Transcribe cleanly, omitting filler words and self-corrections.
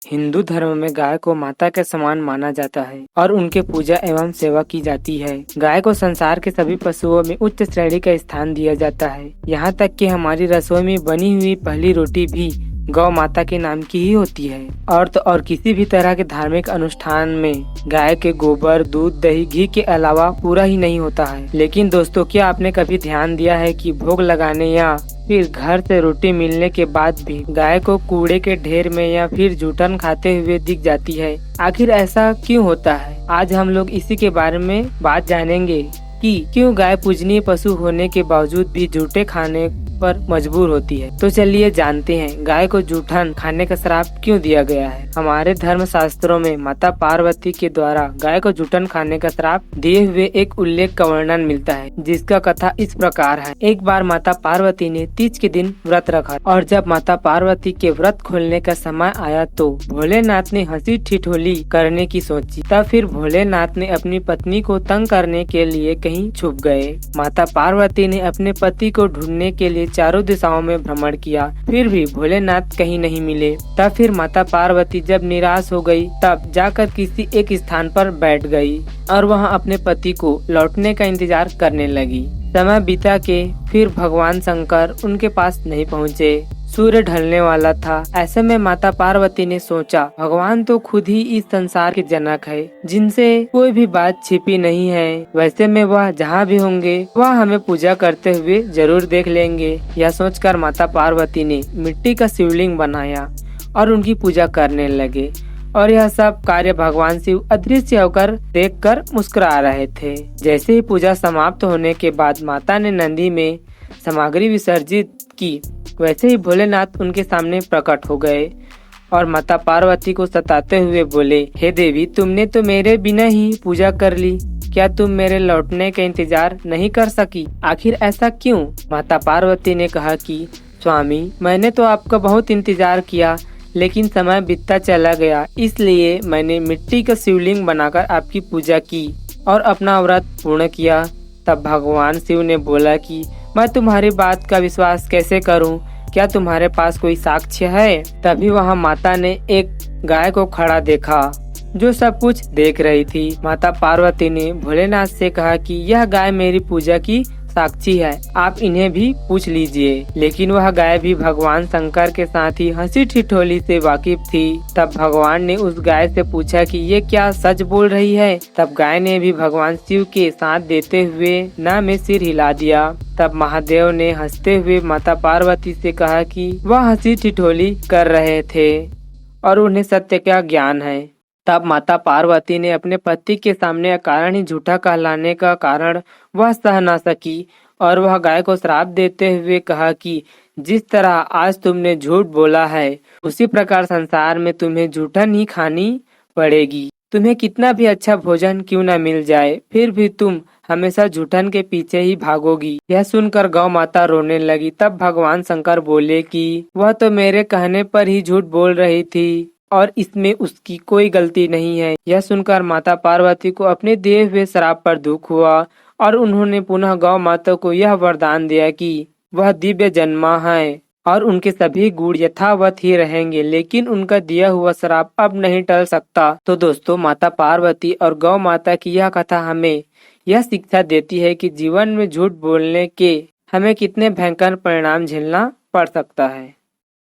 हिंदू धर्म में गाय को माता के समान माना जाता है और उनके पूजा एवं सेवा की जाती है। गाय को संसार के सभी पशुओं में उच्च श्रेणी का स्थान दिया जाता है। यहाँ तक कि हमारी रसोई में बनी हुई पहली रोटी भी गौ माता के नाम की ही होती है। और किसी भी तरह के धार्मिक अनुष्ठान में गाय के गोबर, दूध, दही, घी के अलावा पूरा ही नहीं होता है। लेकिन दोस्तों, क्या आपने कभी ध्यान दिया है कि भोग लगाने या फिर घर से रोटी मिलने के बाद भी गाय को कूड़े के ढेर में या फिर जूठन खाते हुए दिख जाती है? आखिर ऐसा क्यों होता है? आज हम लोग इसी के बारे में बात जानेंगे कि क्यों गाय पूजनीय पशु होने के बावजूद भी जूठे खाने पर मजबूर होती है। तो चलिए जानते हैं गाय को जूठन खाने का श्राप क्यों दिया गया है। हमारे धर्म शास्त्रों में माता पार्वती के द्वारा गाय को जूठन खाने का श्राप दिए हुए एक उल्लेख का वर्णन मिलता है, जिसका कथा इस प्रकार है। एक बार माता पार्वती ने तीज के दिन व्रत रखा और जब माता पार्वती के व्रत खोलने का समय आया तो भोलेनाथ ने हंसी ठिठोली करने की सोची। तब फिर भोलेनाथ ने अपनी पत्नी को तंग करने के लिए कहीं छुप गए। माता पार्वती ने अपने पति को ढूंढने के लिए चारों दिशाओं में भ्रमण किया, फिर भी भोलेनाथ कहीं नहीं मिले। तब फिर माता पार्वती जब निराश हो गई, तब जाकर किसी एक स्थान पर बैठ गई और वहां अपने पति को लौटने का इंतजार करने लगी। समय बीता के फिर भगवान शंकर उनके पास नहीं पहुँचे। सूर्य ढलने वाला था। ऐसे में माता पार्वती ने सोचा, भगवान तो खुद ही इस संसार के जनक है, जिनसे कोई भी बात छिपी नहीं है। वैसे में वह जहाँ भी होंगे वह हमें पूजा करते हुए जरूर देख लेंगे। यह सोचकर माता पार्वती ने मिट्टी का शिवलिंग बनाया और उनकी पूजा करने लगे। और यह सब कार्य भगवान शिव अदृश्य होकर देखकर मुस्कुरा रहे थे। जैसे ही पूजा समाप्त होने के बाद माता ने नंदी में सामग्री विसर्जित की, वैसे ही भोलेनाथ उनके सामने प्रकट हो गए और माता पार्वती को सताते हुए बोले, हे देवी, तुमने तो मेरे बिना ही पूजा कर ली, क्या तुम मेरे लौटने का इंतजार नहीं कर सकी? आखिर ऐसा क्यों? माता पार्वती ने कहा कि स्वामी, मैंने तो आपका बहुत इंतजार किया, लेकिन समय बीतता चला गया, इसलिए मैंने मिट्टी का शिवलिंग बनाकर आपकी पूजा की और अपना व्रत पूर्ण किया। तब भगवान शिव ने बोला कि मैं तुम्हारी बात का विश्वास कैसे करूं? क्या तुम्हारे पास कोई साक्ष्य है? तभी वहां माता ने एक गाय को खड़ा देखा जो सब कुछ देख रही थी। माता पार्वती ने भोलेनाथ से कहा कि यह गाय मेरी पूजा की साक्षी है, आप इन्हें भी पूछ लीजिए। लेकिन वह गाय भी भगवान शंकर के साथ ही हंसी ठिठोली से वाकिफ थी। तब भगवान ने उस गाय से पूछा कि ये क्या सच बोल रही है? तब गाय ने भी भगवान शिव के साथ देते हुए ना में सिर हिला दिया। तब महादेव ने हंसते हुए माता पार्वती से कहा कि वह हंसी ठिठोली कर रहे थे और उन्हें सत्य का ज्ञान है। तब माता पार्वती ने अपने पति के सामने अकारण ही झूठा कहलाने का कारण वह सह न सकी और वह गाय को श्राप देते हुए कहा कि जिस तरह आज तुमने झूठ बोला है, उसी प्रकार संसार में तुम्हें झूठन ही खानी पड़ेगी। तुम्हें कितना भी अच्छा भोजन क्यों न मिल जाए, फिर भी तुम हमेशा झूठन के पीछे ही भागोगी। यह सुनकर गौ माता रोने लगी। तब भगवान शंकर बोले कि वह तो मेरे कहने पर ही झूठ बोल रही थी और इसमें उसकी कोई गलती नहीं है। यह सुनकर माता पार्वती को अपने दिए हुए श्राप पर दुख हुआ और उन्होंने पुनः गौ माता को यह वरदान दिया कि वह दिव्य जन्मा है और उनके सभी गुण यथावत ही रहेंगे, लेकिन उनका दिया हुआ श्राप अब नहीं टल सकता। तो दोस्तों, माता पार्वती और गौ माता की यह कथा हमें यह शिक्षा देती है कि जीवन में झूठ बोलने के हमें कितने भयंकर परिणाम झेलना पड़ सकता है।